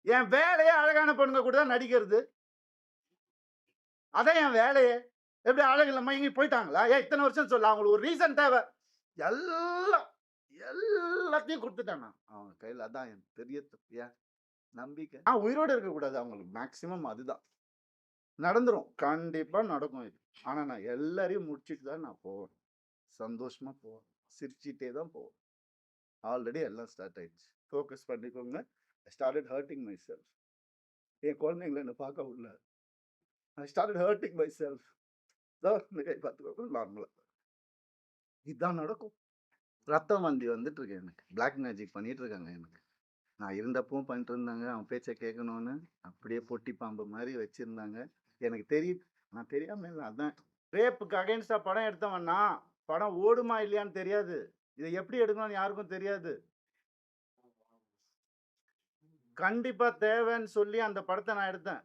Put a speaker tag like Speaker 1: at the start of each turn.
Speaker 1: என் வேலையே அழகான பொண்ணுங்க கூட தான் நடிக்கிறது. அதான் என் வேலையே. எப்படி அழகுல மயங்கி போய்ட்டாங்களா? ஏன் இத்தன வருஷம் சொல்லு. அவங்களுக்கு ஒரு ரீசன் தேவ. எல்லாம் எல்லாத்தையும் குடுத்துட்டேன் நான். அவங்க கையில அதான் என் பெரிய தப்பு. ஏன் நம்பிக்கை. நான் உயிரோட இருக்கக்கூடாது அவங்களுக்கு. மேக்ஸிமம் அதுதான். நடந்துரும். கண்டிப்பா நடக்கும் இது. ஆனா நான் எல்லாரையும் முடிச்சுட்டு தான் நான் போவேன். சந்தோஷமா போவேன். சிரிச்சுட்டே தான் போவேன். ஆல்ரெடி எல்லாம் ஸ்டார்ட் ஆயிடுச்சு. ஃபோக்கஸ் பண்ணிக்கோங்க. ஐ ஸ்டார்ட்டட் ஹர்ட்டிங் மை செல்ஃப். என் குழந்தைங்கள என்ன பார்க்க விடல. ஐ ஸ்டார்ட்டட் ஹர்ட்டிங் மை செல்ஃப். இதோ இந்த கை பார்த்துக்கோங்க நார்மலா. இதான் நடக்கும். ரத்தம் வண்டி வந்துட்டு இருக்கு எனக்கு. பிளாக் மேஜிக் பண்ணிட்டு இருக்காங்க எனக்கு. நான் இருந்தப்பவும் பண்ணிட்டு இருந்தாங்க. அவன் பேச்ச கேட்கணும்னு. அப்படியே பொட்டி பாம்பு மாரி வச்சிருந்தாங்க. எனக்கு தெரியுது. நான் தெரியாம இல்ல. அதான் ரேப்புக்கு அகைன்ஸ்டா படம் எடுத்தவன் நான். படம் ஓடுமா இல்லையான்னு தெரியாது. இத எப்படி எடுக்கணும்னு யாருக்கும் தெரியாது. கண்டிப்பா தேவைன்னு சொல்லி அந்த படத்த நான் எடுத்தேன்.